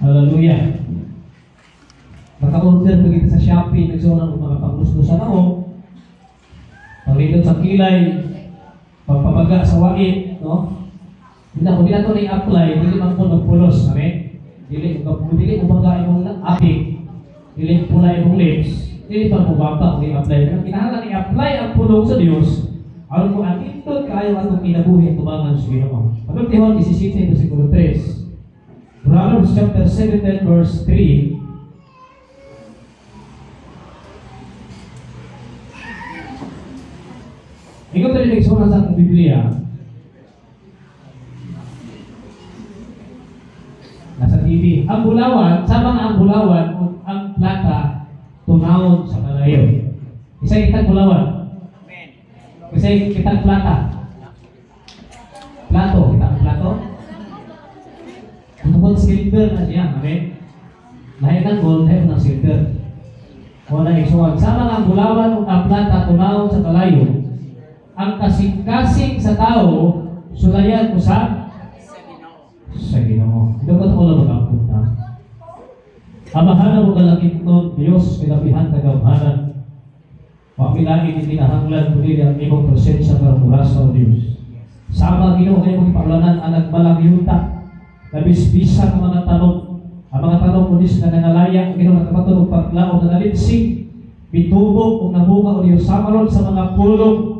Hallelujah. Maka-order begitu sa Shopee, nagsunan ng mga pangluslusan ako. Pangidot sa kilay, pagpapaga sa wait, no? Hindi na ito na-apply, hindi man po nagpulos, amen? Dili mo baga yung apik, dili pula yung lips, dili pa mo baka i-apply. Pero kinahanglan i-apply ang pulong sa Diyos, aron mo ang itod kayo atong kinabuhi tumangan sa Ginoo. Pagkatihon 17 versikulo 3. Proverbs chapter 17 verse 3. Ikaw tadi nagsunan sa akong Biblia. Nasa TV. Ang bulawan, sabang ang bulawan, ang plata, tunawon sa kalayo. Isa kitang bulawan. Isa kitang plata. Plato, kitang plato. Ang silver na siya, amen? Lahir ng gold, lahir ng silver. Wala isuwag. Sabang ang bulawan, ang plata, tunawon sa kalayo. Ang kasing-kasing sa tao, sulayan mo sa Ginoo. Ito ba ito ko lang mag-apunta? Amahanan mo kalangit nun, Diyos, pinapihan kagawhanan. Papilangin hindi nahanglan, kundi ang imong presensya para mula sa Diyos. Sama Ginoo kayo mong paulanan ang nagbalang yuta, nabisbisa ng mga tanong. Ang mga tanong unis na nangalaya, ang Ginoo nagkapatulog paglaong na nalinsing, bitubog o nabunga o Diyos samaron sa mga pulong,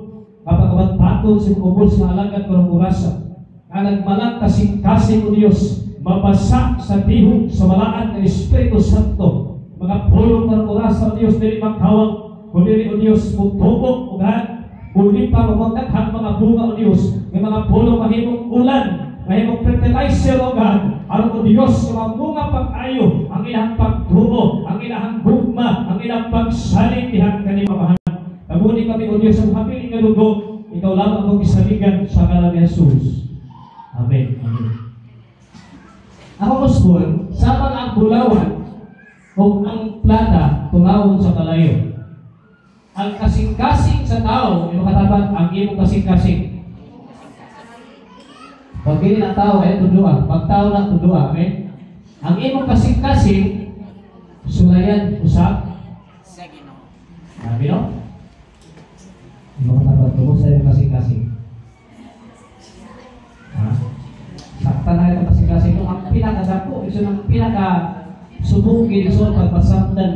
kapag patong si kubos na alagad ng kurasa, na nagmalang kasing-kasing o Diyos, mabasa sa tihog sa malaan ng Espiritu Santo, mga pulong ng kurasa o Diyos, dili magkawang, kundi o Diyos, mutubog o gan, kundi pa mamagdaghang mga bunga o Diyos, may mga pulong mahimong ulan, mahimong fertilizer o gan, aron o Diyos, yung mga bunga pag-ayo, ang ilang pagtubo, ang ilang bugma, ang ilang pagsaling, ihang kanimamahan. Naguni kami o Diyos ang habiling na lugo, ikaw lamang ang isaligan sa ngalan ni Jesus. Amen. Amen. Ako muspon, sabang ang bulawan o ang plata tunawon sa kalayo. Ang kasing-kasing sa tao, yung makatapat, ang imong kasing-kasing. Pag hindi na tao, ay tudua. Pag tao na tudua, amen? Ang imong kasing-kasing, sulayan usap sa Ginoo. Amen, no? Yung makatapat mo sa yung kasing-kasing. Sakta na yung kasing-kasing. Ang pinakadako, iso ng pinaka-subugin, iso ng pagpasamdan,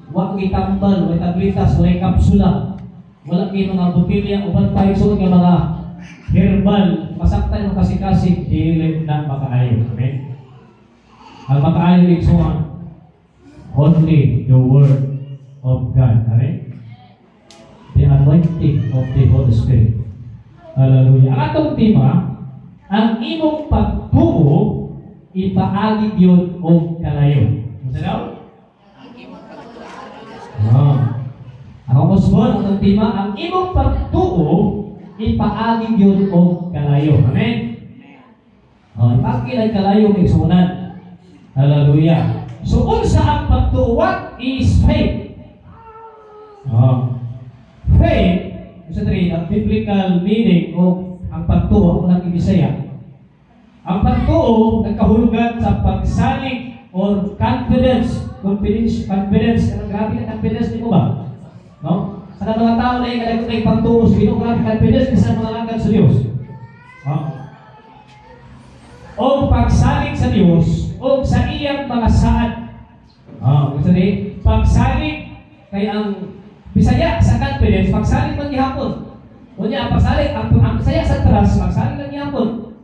huwag itambal, huwag tablitas, huwag kapsula, wala kayo mga butilya, uban tayo iso ng mga herbal, masakta yung kasing-kasing, hilig na makaayo. Amen? Ang makaayo iso only the Word of God. Amen? The anointing of the Holy Spirit. Hallelujah. Ang atong tema, ang imong pagtuo, ipaalig yun o kalayo. Masa daw? Ako musbon, ang atong tema, ang imong pagtuo, ipaalig yun o kalayo. Amen? Ipakil ang kalayo ng sunan. Hallelujah. So, unsa ang pagtuo? What is faith? Faith, isa rin, ang biblical meaning o ang pagtuo, ang Bisaya. Ang pagtuo, nagkahulugan sa pagsalig or confidence. Confidence. Grabe na confidence, di mo ba? No? Sa mga tao na yung kalagot na pagtuo sa Ginoo, grabe confidence kasi mga langgan sa Diyos. O pagsalig sa Diyos, o sa iyang mga saad. Isa rin, pagsalig kay ang Bisaya sa confidence, pagsalig man gihapon. Unya pagsalig ang Bisaya sa trust, pagsalig lang gihapon.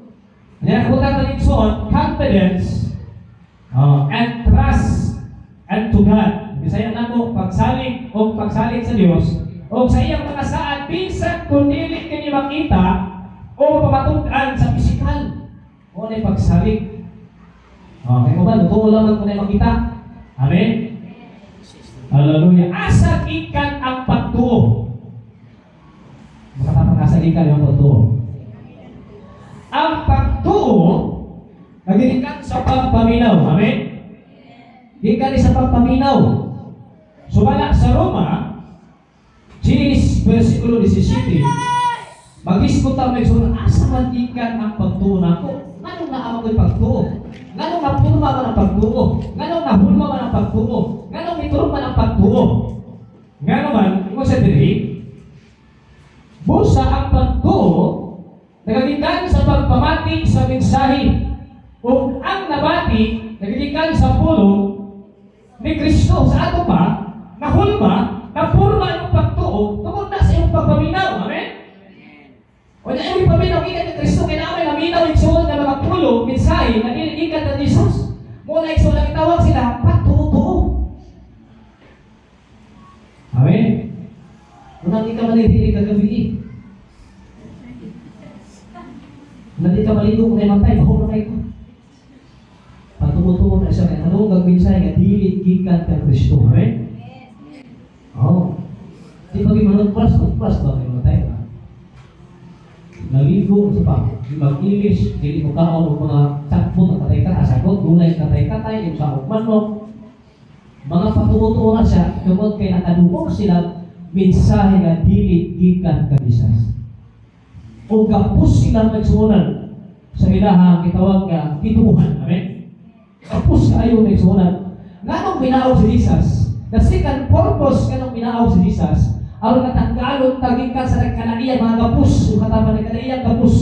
Kaya kabutan tanig suot, confidence and trust and to God. Bisaya nako pagsalig o pagsalig sa Dios o sa iyang mga saad bisan kun dili kini makita o pamatug-an sa pisikal. O na pagsalig. Kaya mo ba totoo lang kun makita? Amen. Hallelujah. Asa ikan ang pagtuo. Makatapang asa ikan ang pagtuo. Ang pagtuo, naginikan sa pagpaminaw. Amen? Gikan sa pagpaminaw. Sumala sa Roma, 10 versikulo 17, mag-iskuta may sunod, asa man ikan ang pagtuo na ako? Anong naamang ko'y pagtuo? Nganong napulma man ang pagtuo? Nganong nahulma man ang pagtuo? Nganong miturong man ang pagtuo? Nga naman, imo sa diri, busa ang pagtuo, nagagikan sa pagpamati sa mensahe. O ang nabati, nagagikan sa pulo ni Kristo sa ato pa, nahulma, napurma ang pagtuo, tungkol na sa iyong pagpaminaw. Amen? O na iyong paminaw, ikat ni Kristo, kailangan naminaw yung suwal na mga pulo, mensahe, na ikat na Jesus. Muna yung suwal na itawag sila, pagtuo-tuo. Amen? Unang di ka malidiri kagabi. Unang di ka maligo kung ay matay, mahulong na ito. Patutuo na siya kaya anong gagawin siya nga dili gikan kang Kristo. Amen? Oo. Di pagi managpas ba kayo matay ba? Naligo sa pa. Di mag-ilis, dili mo kaon o mga sakpo na katay-katay, asagot, gulay katay-katay, yung sa ukman mo. Mga patutuo na siya, tungkol kay nakadupok sila mensahe nga dili gikan kang Jesus. O gapos sila magsuunan sa ilahang kitawag nga kituhan. Amen? Kapos kayo na isunan. Nganong minaog si Jesus? The second purpose kanong minaog si Jesus, aron natanggalon tagikan sa nagkanaiya mga kapos, yung katapan nagkanaiya kapos.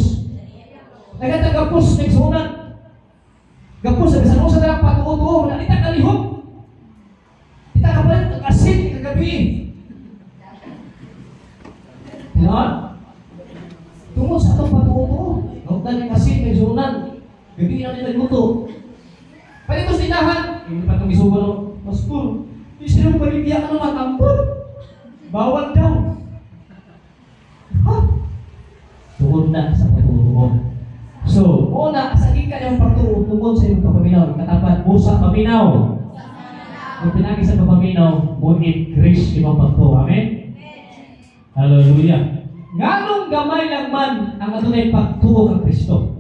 Nagatagapos na isunan. Kapos sa bisan sa dalang patuo-tuo, na ita kalihok. Ita kapalit ng asin kagabi. Ganon? Tungkol sa itong patuo-tuo. Huwag na ng asin na isunan. Gabi na nila luto. Palitos tinahan, hindi pa itong isubo ng Pastor, di silang paligya ka naman ampun. Bawal daw. Ha? Tungkol na sa patutuo. So, una, sa ika yung pagtuo, tungkol sa iyong kapaminaw. Katapat, busa paminaw. Kung pinagi sa kapaminaw, ngunit Chris ibang pagtuo. Amen? Hallelujah. Nganong gamay lang man ang atunay pagtuo kang Kristo.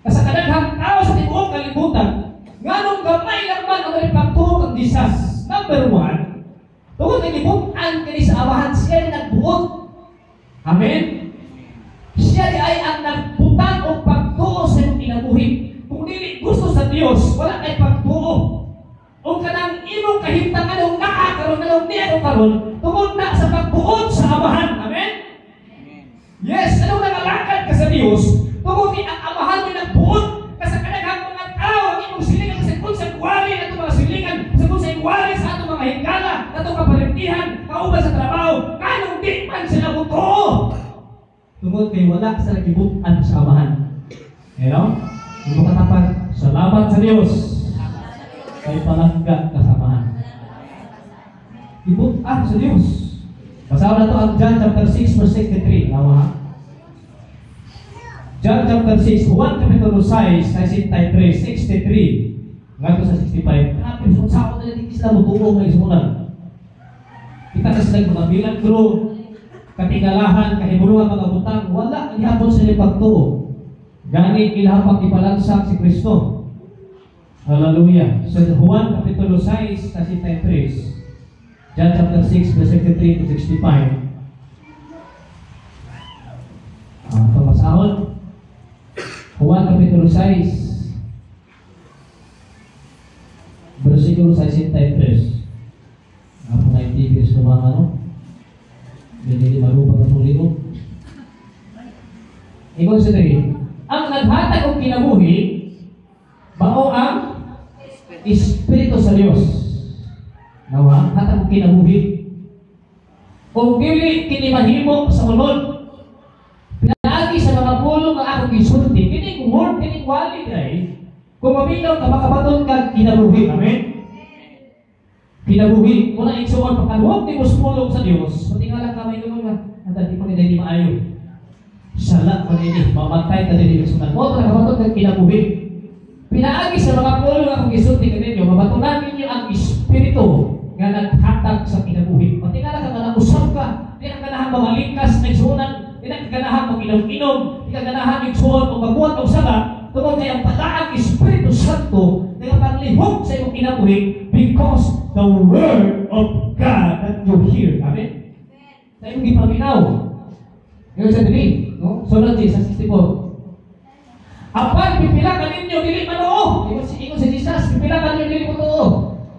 Kasi kadaghang tao sa tibuok kalibutan, nganong gamay lang man ang pagtuo kang Jesus. Number one, tungkol kay libutan kini sa amahan, siya ay nagbuot. Amen? Siya ay ang nagbutang o pagtuo sa iyong kinabuhi. Kung dili gusto sa Diyos, wala kay pagtuo. O kanang imong kahimtangan o nakakaroon na niya o karon, tungkol na sa pagbuot sa amahan. Amen? Yes, anong nangalakad ka sa Diyos? Tungkol ang amahan mo nagbuot kasi kadaghang mga tao ang imong silingan sa kung sa kuwari na itong mga silingan sa kung sa kuwari sa atong mga hingala na itong kapalimpihan, kauban sa trabaho, kanong di man sila buto. Tungkol kay wala sa nagibutan sa amahan. You know? Yung katapat, salamat sa Diyos kay palangga kasamahan. Ibutan sa Diyos. Basahan na ito ang John chapter 6 verse 63. Nawa ha? John chapter 6, Juan kapitulo 6, 63, ngayon sa 65. Grabe, kung saan ko na natin sila mutuong na isunan. Kita na sila mga milagro, katigalahan, kahibulungan mga butang, wala, ihapon sila pagtuo. Ganit ilahapang ipalansak si Kristo. Hallelujah. So, Juan kapitulo 6, 63. John chapter 6, verse 63 to 65. Pamasahon. Juan kapitulo 6, versikulo 63. Ako na yung TV sa mga ano? Hindi malupa ka tuloy mo. Ikaw sa tayo. Ang naghatag o kinabuhi, bao ang Espiritu sa Diyos. Nawa, hatag o kinabuhi. Kung dili kinimahimo sa ulod, pinalagi sa mga pulong nga ako gisulti, kining word, kining wali ay, kung maminaw ka, makabaton ka kinabuhi. Amen? Kinabuhi. Muna iksuon, pagkaluhog di mo sumulong sa Diyos, pati nga lang kami naman nga, hindi pa nila hindi maayo. Sala pa nila, mamatay ka din iksunan. Mo, nakabaton ka kinabuhi. Pinaagi sa mga pulong nga akong gisulti ka ninyo, mabatunan ninyo ang Espiritu nga naghatag sa kinabuhi. Pati nga lang ka, usap ka, di ang ganahan mamalingkas na iksunan, di ang ganahan mong inom-inom, di ang ganahan yung suon o magbuhat o sala, tungkol kaya ang pataang Espiritu Santo na panglihog sa iyong kinabuhi because the Word of God that you hear. Amen? Sa iyong gipaminaw. Ngayon sa dili, no? So, Jesus 64. Apan pipila ka ninyo dili manuo. Ingon si Jesus, pipila ka ninyo dili mo tuo.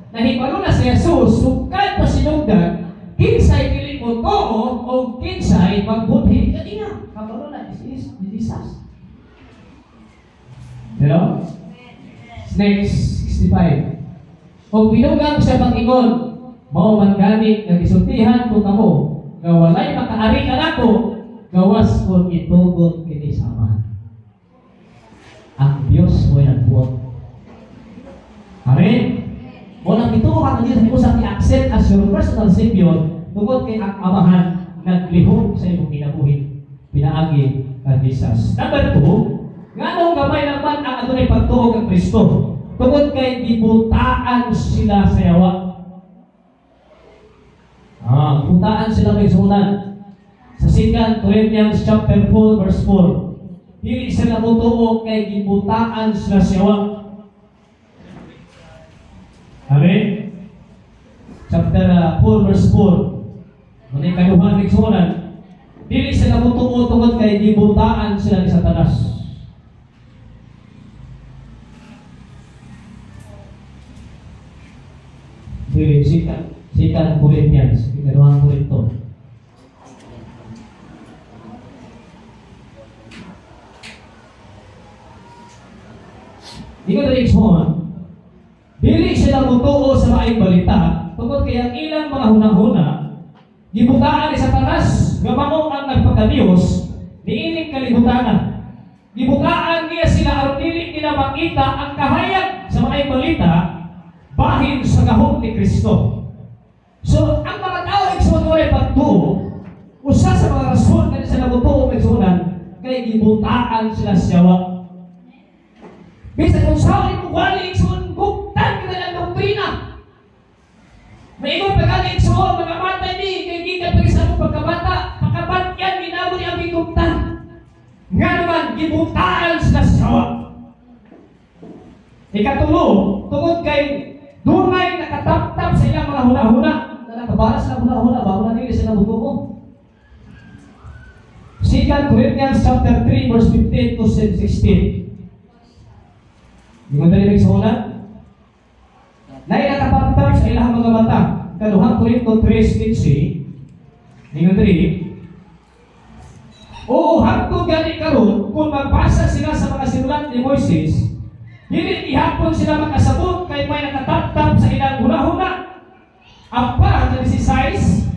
Nahibalo na si Jesus, sukad pa sinugdan, kinsay dili mo tuo o kinsay magbudhi kanina. Kabalo na si Jesus. Hello? Next 65. O binugang siya pag-ingon, mao man gani nga gisultihan ko kamo, nga walay makaari kanako, gawas ko itugot kini sama. Ang Diyos mo'y nagbuot. Amen? O nang ito ka ng Diyos, hindi mo sa i-accept as your personal Savior, tungkol kay ang Amahan, naglihok sa iyong kinabuhi, pinaagi kay Jesus. Number 2, nga nung gamay naman ang atunay pagtuog ng Kristo, tungkol kay gibutaan sila sa yawa. Butaan sila may sunan. Sa 2 Corinthians chapter 4, verse 4, dili sila mutuo kay gibutaan sila sa yawa. Amen? Chapter 4, verse 4. Manay kanuhan ng sunan. Dili sila mutuo tungkol kay gibutaan sila ni Satanas. Dili, 2 Corinthians, 2 Korinto. Ingat rin iksuhan, dili sila mutuo sa maayong balita tungkol kay ang ilang mga hunang-huna, gibutaan ni Satanas, gamamo ang nagpagka-Diyos, niining kalibutanan. Gibutaan niya sila aron dili nila makita ang kahayag sa maayong balita bahin sa gahom ni Kristo. So, ang mga tao ay sumunod pagtuo, usa sa mga rason na sila mutuo ay sunan, kay gibutaan sila sa yawa. Bisa kung saan mo wali iksun, buktan kita ng doktrina. May ibang pagkali iksun, mga mata ni, kay di ka pag-isa mo pagkabata, pagkabat yan, ginabo niya ang biguktan. Nga naman, gibutaan sila sa yawa. Ikatulo, tungkol kay dunay nakatap-tap sa ilang mga huna-huna, na nakabaras na huna-huna, bago na nila sila buto mo. 2 Corinthians chapter 3, verse 15 to 16. Hindi mo dali sa una? Na nakatap-tap sa ilang mga mata, kaduhang Corinto 3:15, hindi mo dali, oo, hangtod gani karon kung magbasa sila sa mga sinulat ni Moises, dili ihapon sila makasabot kay may nakatap-tap sa ilang huna-huna. Apan, 16,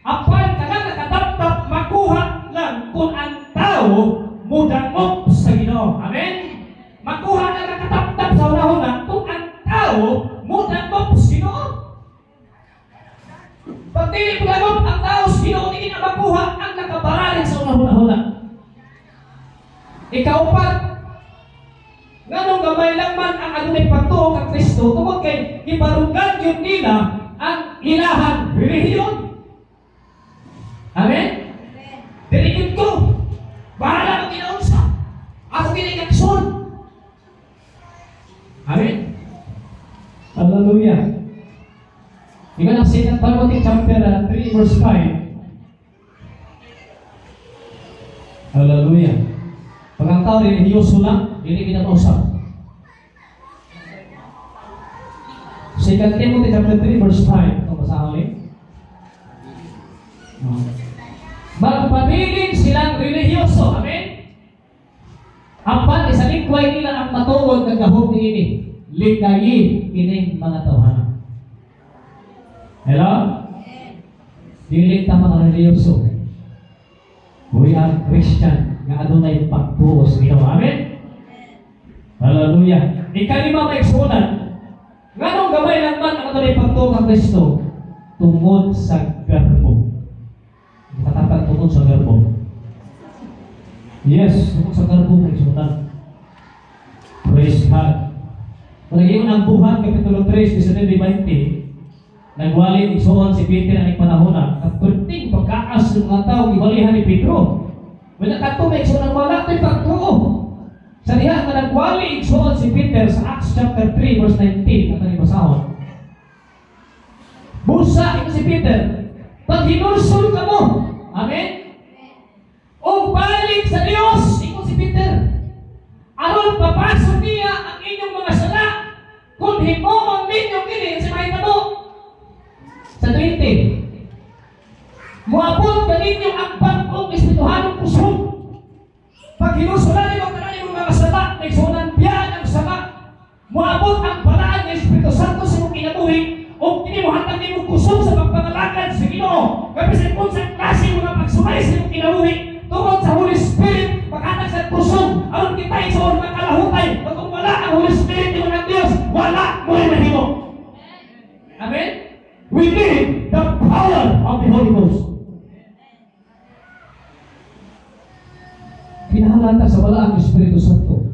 apan kanang nakatap-tap makuha lang kung ang tao mudangop sa Ginoo. Amen? Makuha na nakatap-tap sa huna-huna kung ang tao mudangop sa Ginoo. Pag dili mudangop ang tao sa Ginoo, hindi na makuha ang nakabaralin sa huna-huna. Ikaupat, nganong gamay lang man ang adunay pagtuo kang Kristo, tungkol kay ibarugan yun nila ang ilahang relihiyon. Amen? Dirigid ko, bahala mo ginaunsa, ako ginigakson. Amen? Hallelujah. Ika ng 2 Timothy chapter 3 verse 5. Hallelujah. Pag ang tao relihiyoso lang, hindi kinakausap. 2 Timothy chapter 3 verse 5. Ito basahan ulit. Magpabiling silang relihiyoso. Amen? Apan isalingkway nila ang matuod ng gahom ni ini. Ligayin kining mga tawhana. Hello? Dili ta mga relihiyoso. We are Christian nga adunay pagtuo sa Ginoo. Amen? Hallelujah. Ikalima may sunan. Nganong gamay lang man ang adunay pagtuo kang Kristo tungod sa garbo. Katapat tungod sa garbo. Yes, tungod sa garbo may sunan. Praise God. Pag-iyon ang buhat, Kapitulo 3, 19-20, nagwali isuon si Peter ang panahona at kunting pagkaas ng mga tao iwalihan ni Pedro. Wala ka ito, may isuon ang malaki pagtuo. Sa diha nga nagwali isuon si Peter sa Acts chapter 3, verse 19, at ang basahon. Busa ito si Peter, pag hinulsul ka mo, amen? O balik sa Diyos, ito si Peter. aron papasok niya ang inyong mga sala kung himong ninyo kini sa mahitabo. Sa 20, muabot ka ninyo ang bagong espirituhanong pusong. Pag hinusulan niyo ang kanilang mga sala, nagsunan biyan ang sama. Muabot ang balaan ng Espiritu Santo sa mong kinabuhi o kinimuhatang niyo kusong sa pagpangalagad sa Ginoo. Kapag kung sa klase mga pagsumay sa mong kinabuhi, tungkol sa Holy Spirit, pag-anak sa kusong, aron kita sa mga kalahutay, at kung wala ang Holy Spirit ng mga Diyos, wala mo yung mahimo. Amen? We need the power of the Holy Ghost. Kinahalata sa wala ang Espiritu Santo.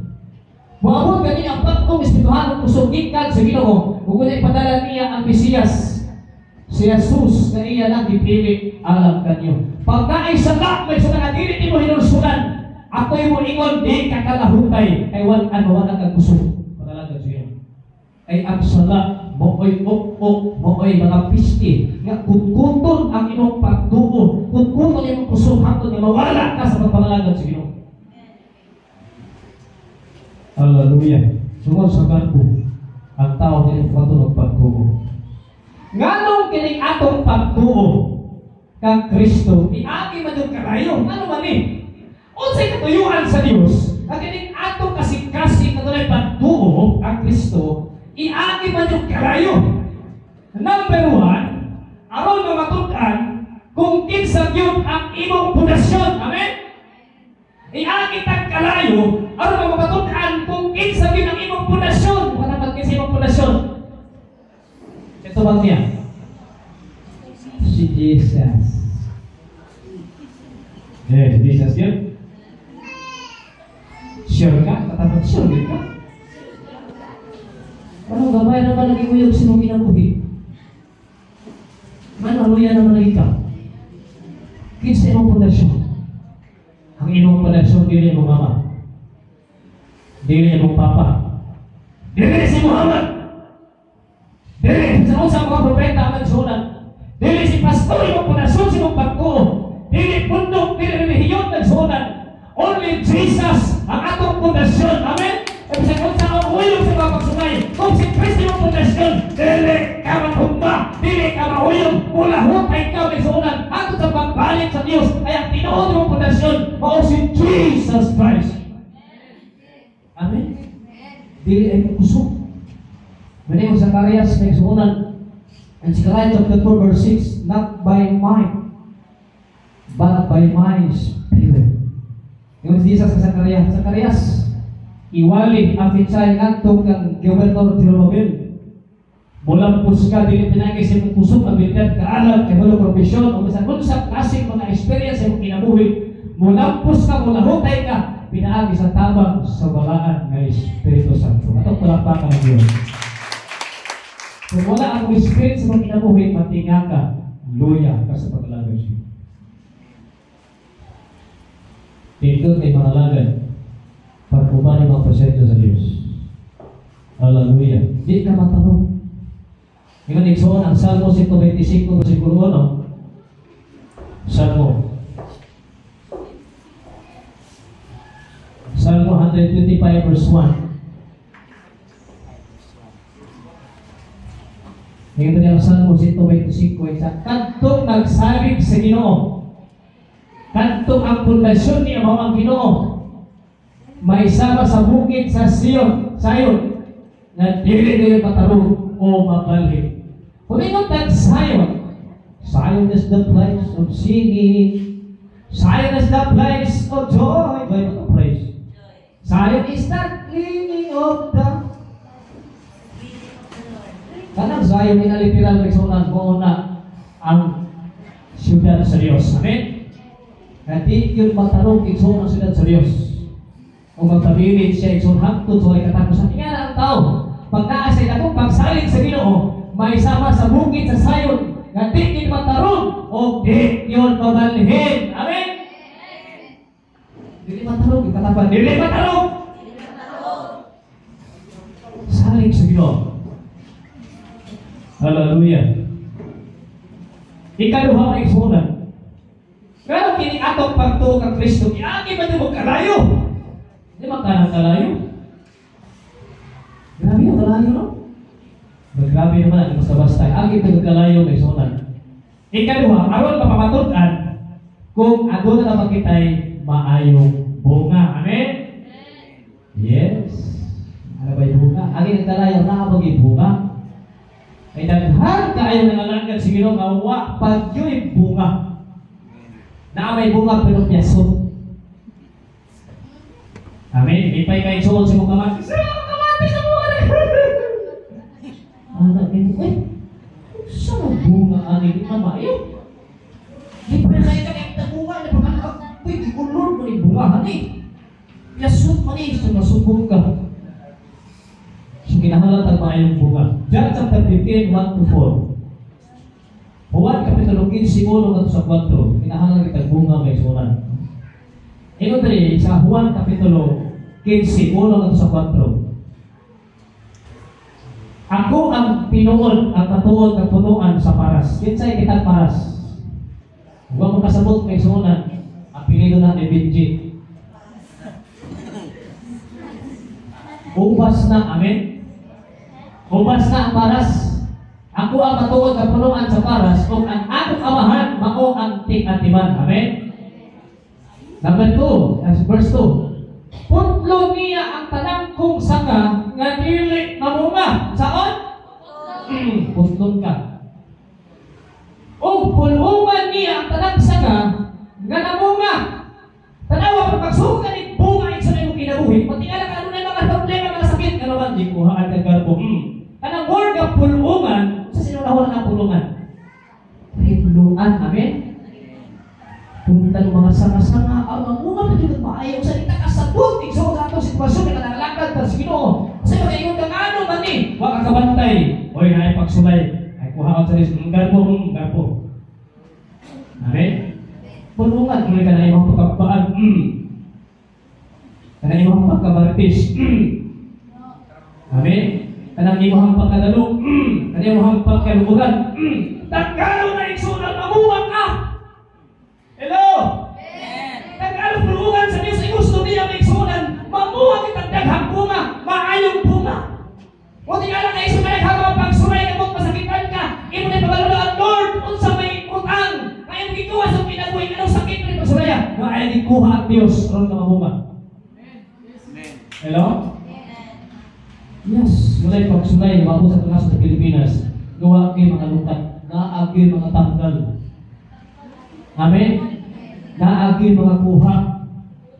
Muabot kami ang bagong espirituhanong kusong gikan sa Ginoo, ug kunay padala niya ang Mesiyas. Si Jesus na iya lang dipili alam kanyo. Pagkaay sa lakmay sa mga dili ni mo hinulsulan, ako'y mo ingon di kakalahutay kay wala kang kusong. Padala siya. Ay ang sala mo'y ok-ok, mo'y mga pisti nga kutkuton ang imong pagtuo, kutkuton ang imong kusong hangtod nga mawala ka sa pagpangalagan sa Ginoo. Hallelujah. Sungod sa kanpo, ang tao nila patunog pagtuo. Nganong kining atong pagtuo kang Kristo, iagi man yung karayo. Ano man eh? Unsay katuyuan sa Dios, ang kining atong kasing-kasing katulad pagtuo kang Kristo, iagi man yung karayo. Number 1, aron nga matudan kung kinsa gyud ang imong pundasyon. Amen? Iagi tag kalayo aron nga matudan kung kinsa gyud ang imong pundasyon. Kanapat kinsa imong pundasyon? Ito bang niya? Si Jesus. Si Jesus yun? Sure ka? Katapat sure ka? Ano gamay naman lagi mo yung sinong kinabuhi? Manaluya naman lagi ka? Kinsa imong pundasyon? Ang imong pundasyon dili mo mama, dili mo papa, dili si Muhammad, dili sa usang mga propeta ang nagsulat, dili si pastor imong pundasyon sa imong pagtuo, dili pundok, dili relihiyon nagsulat. Only Jesus ang atong pundasyon. Amen? Kung sa ang uyong sa mga pagsumay, kung si Kristo imong pundasyon, dili ka maghumba, dili ka mahuyong, mula hutay ikaw nagsulat. Ato sa pagbalik sa Diyos ay ang tinuod imong pundasyon mao si Jesus Christ. Amen? Dili ay kusog. Mani mo Zacarias nagsulat, and Zechariah chapter 4 verse 6, not by might, but by my spirit. Yung Jesus sa Zacarias, iwali ang pinsay ngadto kang Gobernador Tirobel. Mulampos ka dili pinagi sa imong kusog ang bigat kaalam kay wala profesyon o bisan unsa klaseng mga experience sa imong kinabuhi, mulampos ka, mulahutay ka, pinaagi sa tabang sa balaan ng Espiritu Santo. Atong palakpakan ng Diyos. Kung wala ang Espiritu sa imong kinabuhi, matinga ka, luya ka sa paglalagay siya. Dito ay mga lagay pagkuman ng mga presensya sa Diyos. Hallelujah. Di ka matanong. Yung nagsuon ang Salmo 125 versikulo 1. Salmo 125 verse 1. Ngayon ang Salmo 125 sa kantong nagsabig sa Ginoo. Kantong ang pundasyon niya mao ang Ginoo. May sama sa bukid sa Sayon na dili kayo matarong o mabalik. Kung ingon tag Sayon, Sayon is the place of singing. Sayon is the place of joy. Joy of praise. Sayon is the cleaning of the. Kanang Sayon inalipiran nagsunan mo na ang siyudad sa Diyos. Amen? Hindi yun matarong ikson ang siyudad sa Diyos. Kung magpabilin siya ikson hangtod sa katapusan. Nga na ang tao. Pagkaasay na kung pagsalit sa Ginoo, may sama sa bukid sa Sayon. Hindi yun matarong o di yun mabalhin. Amen? Dili matarong. Ikatapan. Dili matarong. Salit sa Ginoo. Hallelujah. Ikaduha ay iksunan. Pero kini atong pagtuo kang Kristo, iagi ba niyo kalayo? Di ba kanang kalayo? Grabe yung kalayo, no? Grabe naman ang basta-basta. Ang ito kalayo may sunan. Ikaduha, aron mapapatutan kung ako na naman kita'y maayong bunga. Amen? Yes. Ano ba yung bunga? Ang nagkalayo na kapag yung bunga. Ay daghan kaayo nangalanggan si Ginoo nga wa pagyoy bunga. Na may bunga pero piyaso. Amen. Ipay kay suot sa mga kamati. Sa kamati sa bunga. Anak ni sa bunga ani di maayo. Di pa kay kay bunga na pagka di kulor mo ni bunga ani. Piyaso mo ni sa masubok ka. So, kinahalatan maayong bunga. John chapter 15, 1-4. Juan kapitulo 15, 1 sa 4. Kinahalatan kita bunga may sunan. Ito dali, sa Juan kapitulo 15, 1 sa 4. Ako ang pinuon, ang katuon, ang punuan sa paras. Kinsay kitang paras. Huwag mo kasabot may sunan. Ang pinito na ni Benji. Ubas na, amen? Ubas na ang paras. Ako ang matuod na punuan sa paras kung ang akong amahan mao ang tig-atiman. Amen? Number 2, as verse 2. Putlo niya ang tanang kong sanga nga dili mamunga. Saon? Putlon ka. O pulungan niya ang tanang sanga nga namunga. Tanawa, pagsuka ni bunga sa iyong kinabuhi, pati nga ano na mga problema, mga sakit, ano man, di kuhaan ka garbo. Kanang word ng pulungan, sa sinunahon ng pulungan. Pulungan, amen? Punta ng mga sanga-sanga, ang mamunga na dito maayaw sa ita kasabot, ikso sa atong sitwasyon, na nakalakad pa sa Ginoo. Kasi makaingon kang ano man ni, wag ka kabantay. Oy, na ay pagsulay, ay kuhaan sa rin, garbo. Amen? Pulungan, kung ka na imang pagkabaan, kanang imang pagkabartis, amen? Kanang imang pagkadalo, kanang imang pagkalubugan, tagkalo na iksunang mamuwag ka! Hello? Tagkalo pulungan sa Diyos, gusto niya may iksunan, mamuwag itang daghang bunga, maayong bunga. O di ka lang na isunay, habang pagsunay na mong pasakitan ka, imo na pabalala ang Lord, unsa may utang, kaya gikuha sa pinabuhay, anong sakit mo rin pagsunaya? Kaya gikuha ang Diyos, ron ka mamunga. Hello? Yes, mulay pagsunay, mabot sa tunas sa Pilipinas, gawa kayo mga lukat, naagi mga tanggal. Amen? Naagi mga kuha.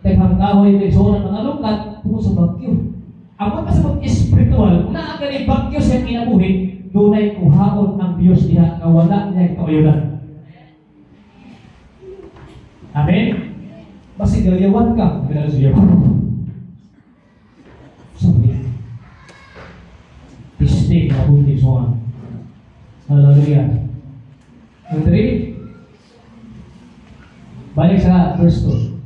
Teghang kahoy, may soran mga lukat, tungo sa bagyo. Ako pa sa pag-espiritual, naaga ni bagyo sa kinabuhi, dunay kuhaon ang Diyos niya, kawala niya kauyunan. Amen? Basi galiyawan ka, kaya sa iyo. Sabi, pisting na buntis mo. Hallelujah. Number 3, balik sa verse 2.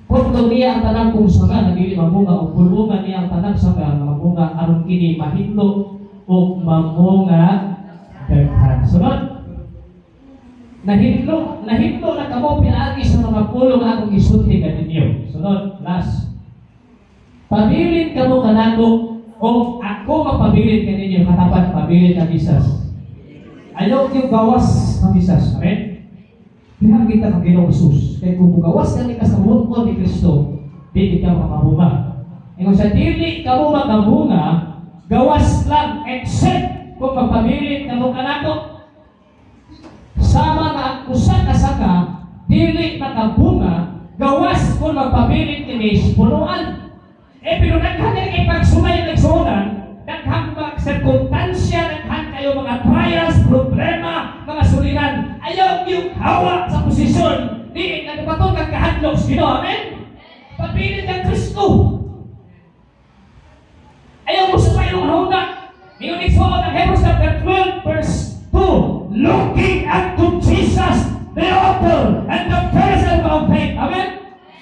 Putlo niya ang tanang kung sanga na dili mamunga o pulungan niya ang tanang sanga na mamunga aron kini mahitlo o mamunga daghan. Sunod. Nahitlo na kamo pinaagi sa mga pulong akong isulti kaninyo. Sunod, last. Pabilin kamo kanako o ako mapabilin kaninyo katapat pabilin na bisas. Ayaw yung gawas ng bisas. Amen? Kaya kita ng Ginoong Jesus. Kaya kung gawas ka ni kasabuot ni Kristo, di ka makamunga. E kung sa dili ka mo makamunga, gawas lang, except kung magpabilin ka mo kanako. Sama nga ang usa ka saka, dili makabunga, gawas kung magpabilin kinis punuan. Pero naghan kay pagsumay ng sunan, naghan mag-sirkuntansya, naghan kayo mga trials, problema, mga suliran. Ayaw yung hawa sa posisyon. Di, nagpatong kang kahadlok sa Ginoo. Amen? Pabilin ng Kristo. Ayaw mo sa mayroong huna. Ngayon ito ng Hebrews chapter 12 verse 2. Looking unto Jesus, the author and the finisher of faith. Amen?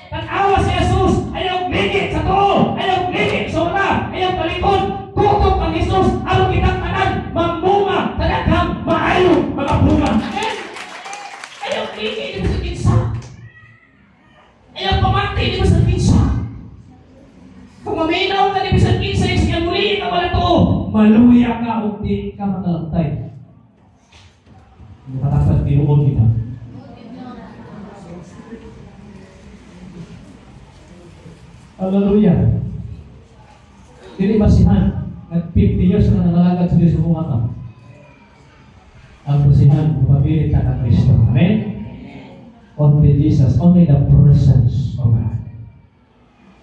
Tanawa si Jesus. Ayaw ligit sa tuo. Ayaw ligit sa una. Ayaw palikod. Tutok ang Jesus. Araw kitang tanan. Mamunga. Talagang maayo mga bunga. Amen? Ayaw ligit. Di mo sa kinsa. Ayaw pamati. Di mo sa kinsa. Kung maminaw ka di mo sa kinsa, yung muli ka ka o di ka makalagtay. Nakatapat tinuod kita. Hallelujah. Dili basihan. Nag-50 years na nangalagad sa Diyos ng umaka. Ang basihan, upabilit na ka Kristo. Amen? Only Jesus, only the presence of God.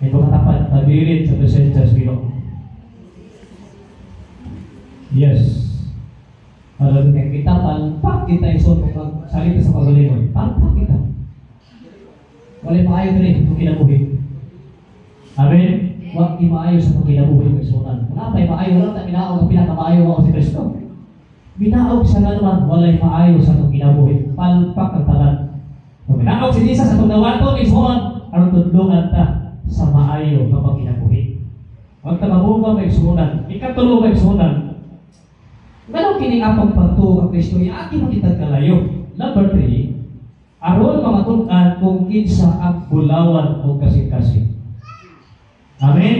May makatapat, pabilit sa presensya sa Ginoo. Yes. Hallelujah. Kita palpak kita iso kung salita sa pagalingon. Palpak kita. Wala maayo rin kung kinabuhi. Amen. Huwag maayo sa pagkinabuhi ng sunan. Wala pa'y maayo lang na minaog ang pinakamaayo ako si Kristo. Minaog siya na naman, wala'y maayo sa pagkinabuhi. Palpak ang talan. Kung minaog si Jesus sa pagdawato ni sunan, ang tudlungan ta sa maayo na pagkinabuhi. Huwag ta mabuga may sunan. Ikatulo may sunan. Ganong kiningapang pagtuo ang Kristo, iaki mo kitang kalayo. Number 3, aron mamatunan kung kinsa ang bulawan o kasing-kasing. Amen?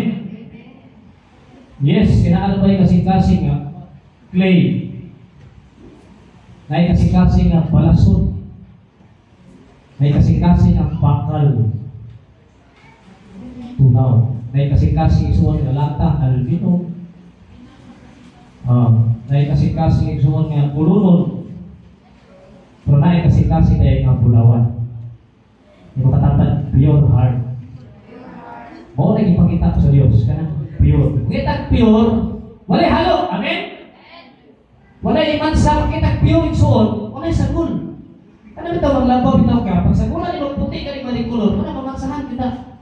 Yes, kinaano ba yung kasing-kasing nga? Clay. Na yung kasing-kasing nga balasot. Na yung kasing-kasing nga bakal. Tunaw. Na yung kasing-kasing isuon nga lata, albino. Na yung kasing-kasing isuon nga pulunon. Pero na yung kasing-kasing na yung bulawan. Yung katatad, pure heart. Mao na ipakita ko sa Dios kana pure. Kita pure, wala halo. Amen. Wala imansa kita pure igsoon, wala sagol. Kana bitaw maglabaw bitaw ka, pag sagulan ni puti ka ni balik kulor, wala mamansahan kita.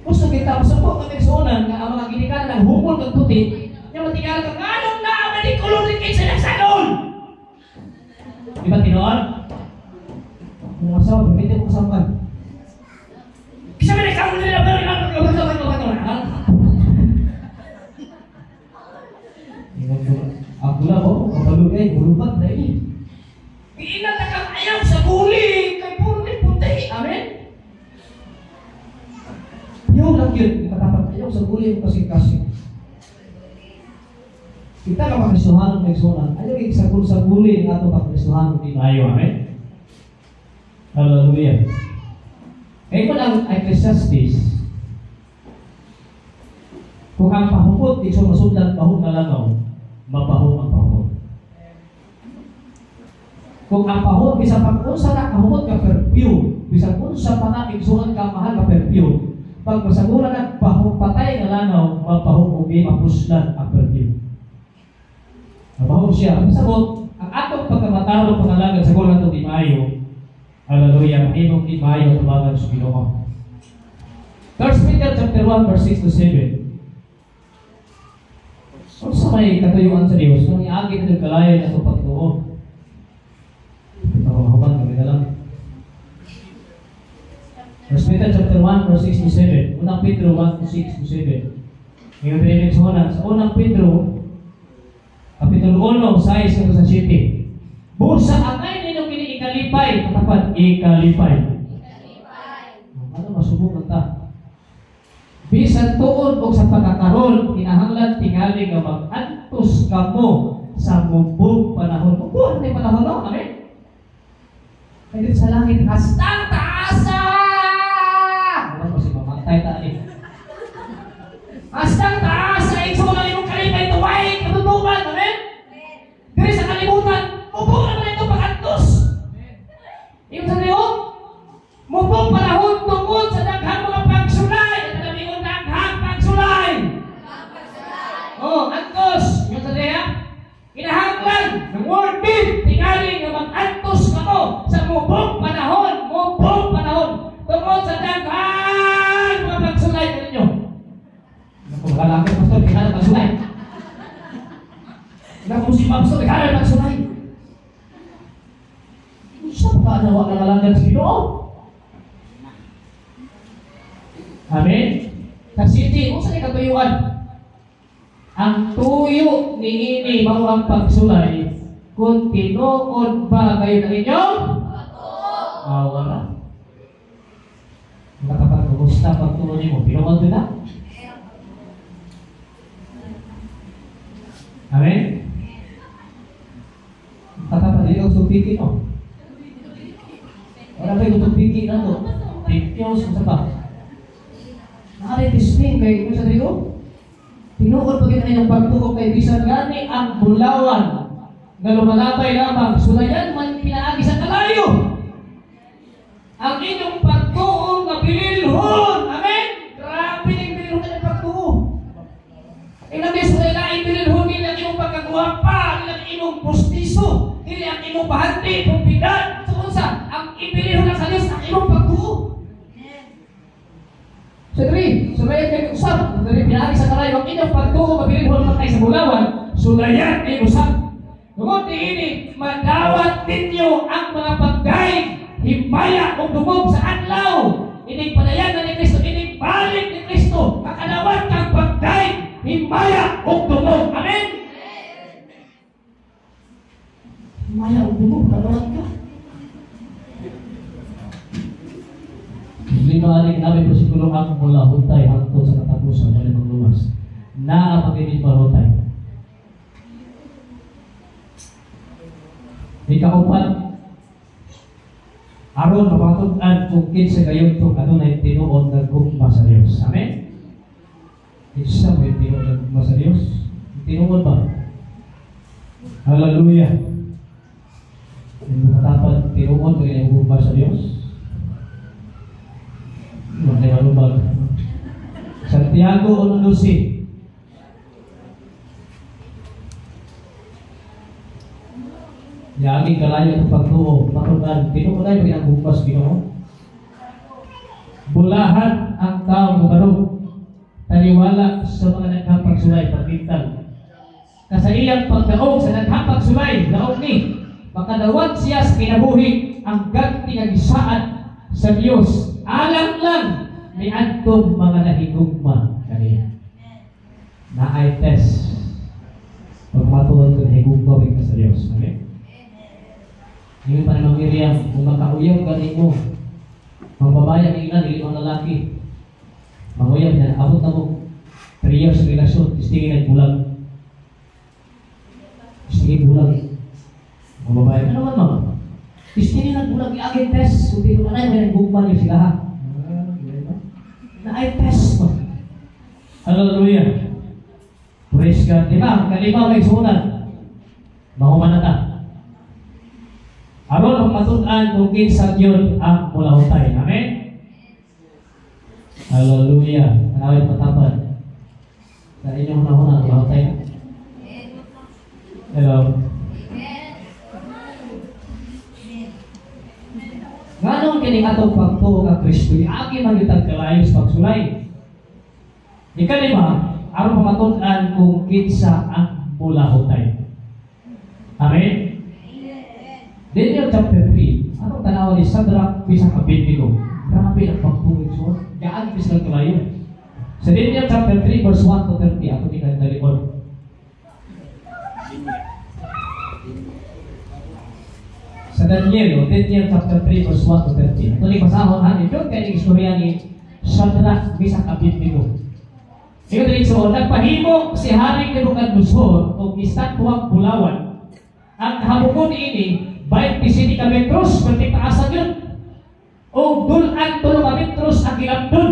Gusto kita masubok ka igsoonan nga ang mga ginikanan ng humol kag puti, nya matigal ka nganong na balik kulor ni kinsa nagsagol. Di ba tinuod? Ano sa pagkita ko kasapan? Bisa man ikaw nila pero ikaw ako lang oh, kapalugay, bulubat na ini. Iinat na kang ayaw sa guli, kay puro ni puti. Amen? Ayaw lang yun, katapat ayaw sa guli yung kasing-kasing. Kita ka pakristuhan ng nagsunan, ayaw yung sa guli ng ato pakristuhan ng tinayo. Amen? Hallelujah. Kaya ko lang Ecclesiastes, kung ang pahupot, di so masudlan pahong na langaw, mapahong ang pahupot. Kung ang pahupot, bisa pag-unsa na kahupot ka perfume, bisa unsa pa na igsuhan ka mahal ka perfume, pag masagura na pahong patay na langaw, mapahong ubi, mapuslan ang perfume. Mapahong siya. Ang sagot, ang atong pagkamataro pangalagan sa gulang ito di Mayo, hallelujah, mahimong di Mayo tumagan sa Ginoo. 1 Peter chapter 1 verse 6 to 7. Kung sa may katuyuan sa Diyos, nung iagin na nagkalayan na ito pagtuo. Pagkakumakuman kami na lang. 1 Peter chapter 1 verse 6 to 7. Unang Pedro 1 to 6 to 7. Ngayon pinilig sa unang Pedro, kapitulo 1, 6 sa 7. Busa angay ninyong ikalipay, katapat, ikalipay. Ano masubok ta? Bisan tuon o sa pagkakaroon, kinahanglan tingali nga mag-antos kamo sa mubong panahon. Mubong na panahon, no? Amen? Kaya sa langit, hastang taasa! Ano kasi mamantay ta ni? Hastang taasa! Ikso mo lang yung kalipay tuway, katutuban, amen? Diri sa kalimutan, mubong naman ito pag-antos. Yung sa liyo, mubong panahon tungkol sa daghang mga pagsulay. Oh, antos! Yung sa diya, kinahanglan ng word beat, tingali nga mag-antos ka mo sa mubong panahon tungkol sa daghang mga pagsulay ko ninyo. Kung kalangin, pastor, kailangan pagsulay. Kung si pastor, kailangan pagsulay. Saan pa nawa ka nalangan sa Ginoo? Amen? Kasi kung saan ikatuyuan, ang tuyo ni ini mao ang pagsulay kung tinuod ba kayo na inyo? Wala. Nakapag kumusta pagtuo niyo? Tinuod din na? Amen? tupiki no. Wala kayo tupiki na to. Tikyos sa ba? Nakalitisting kay kung sa trigo. Tinuod pagin ay ng pagtuo kay bisan gani ang bulawan nga lumalabay lamang sulayan man pinaagi sa kalayo. Ang inyong pagtuo nga bililhon. Amen. Grabe ning bililhon ang pagtuo. Inabi sa lain bililhon nila ang imong pagkagwapa, nila ang imong pustiso, nila ang imong bahati, pumpidan. So unsa ang ibililhon sa Dios ang imong pagtuo. Sadri, sulayan kayo usap. Dari pinaagi sa kalayo, ang inyong pagtuo mabilihon matay sa bulawan, sulayan kayo usap. Tungod ini, madawat ninyo ang mga pagdaig, himaya o dumog sa adlaw. Ining padayanan ni Kristo, ining balik ni Kristo, makadawat kang pagdaig, himaya o dumog. Amen? Himaya o dumog, kadawat ka. Limaalik namin po siguro ang mula huntay hangtod sa katapusan wala magluwas. Naapagiging marutay. Ikaupat, aron mapatunan kung kinsa kayo itong adunay tinuod na gugma sa Diyos. Amen? Isa may tinuod na gugma sa Diyos? Tinuod ba? Hallelujah! Hindi matapat tinuod na gugma sa Diyos? Santiago 1:12. Yagi kalayo ng pagtuo, matunan, tinuunay mo ang bukas Ginoo. Bulahan ang tao mabarog, taliwala sa mga nagkapagsulay pagkintang. Kasayang pagdaog sa nagkapagsulay, daog ni, makadawat siya sa kinabuhi ang ganti nga gisaad sa Dios. Alam lang ni adtong mga nahigugma kaniya. Na-ay test pag matuod ko nahigugma ka sa Diyos. Okay? Hindi pa naman Miriam, kung makauyaw ka rin mo, magbabayan ng ilan, hindi mga lalaki. Manguyaw na, abot na mo 3 years relasyon, istingin ang bulag. Istingin bulag. Magbabayan ka naman mga. Istingin ang bulag, i-agin test. Kung dito na may nagbugman yung sila ha. Na-ay test mo. Hallelujah. Praise God. Diba? Kalima may sunan. Mahumanata. Aron ang matunan kung kinsa Diyon ang mulahutay. Amen? Hallelujah. Nanawin patapan. Sa inyong nahuna, mulahutay. Hello. Nganong kining atong pagtuo ka Kristo, iagi man kitang kalayo sa pagsulay. Ikalima, aron pamatunan kung kinsa ang mulahutay. Amen? Daniel chapter 3, anong tanaw ni Shadrach, Meshach, Abednego? Grabe ang pagtuwid so. Gaan bisang kalayo. Sa Daniel chapter 3 verse 1 to 30, ako ni kadalikod. Sa Daniel chapter 3 verse 1 to 30. Ito ni pasahon ha, ito kay istorya ni Shadrach, Meshach, Abednego. Ito din so, nagpahimo si Haring Nebukadnezar o istatwang bulawan. Ang habukon ini 27 metros, berarti taasan yun. O dulan 3 metros ang gilabdon.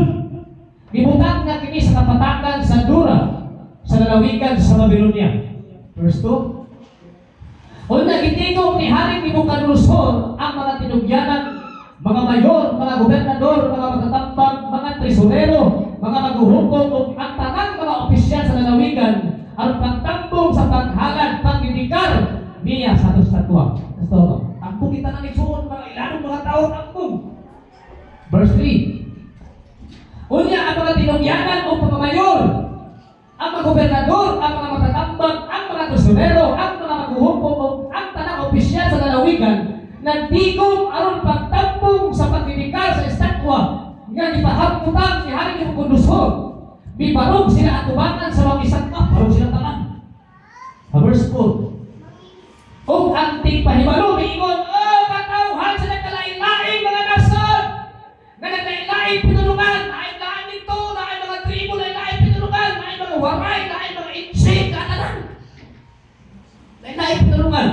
Gibutang nga kini sa kapatakan sa Dura, sa lalawigan sa Babylonia. Verse 2. O nagitigo ni Haring Nebukadnezar ang mga tinugyanan, mga mayor, mga gobernador, mga matatambang, mga tresorero, mga maghuhukom o ang tanang mga opisyal sa lalawigan ang pagtambong sa paghalad, pagdidikar niya sa statwa. Ito, takbo kita na nisuon, mga ilanong mga tao takbo. Verse 3. Unya ang mga tinungyanan o mga mayor, ang mga gobernador, ang mga matatambang, ang mga tresorero, ang mga maghuhukom o ang tanang opisyal sa lalawigan nagtigom aron pagtambong sa pagdidikar sa estatwa nga ipahamputan ni Haring Nebukadnezar. Bibarog sila atubangan sa mga isatwa, barog sila tanan. Verse 4. O ang tigpahibalo niingon, katawhan sa nagkalain-laing mga nasod, na nagkalain-laing pinulungan, lain-lain nito, lain mga tribo, lain-lain pinulungan, lain mga waray, lain mga insig, katanan. Lain-lain pinulungan.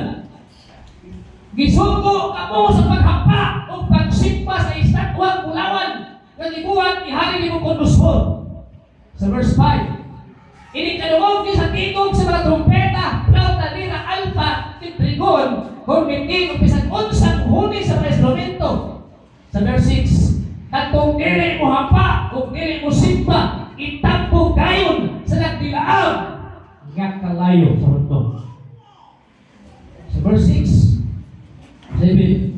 Gisugo kamo sa paghampa o pagsimba sa estatwang Bulawan nga gibuhat ni Hari Nabucodonosor. Sa verse 5, inikalungog ni sa tingog sa mga trumpeta, flauta, lira, alpa, trigon, korneting, upisan unsang huni sa mga instrumento. Sa verse 6, at kung dili mo hampa, kung dili mo simba, itampo gayon sa nagdilaang nga kalayo sa mundo. Sa verse 6, sabi,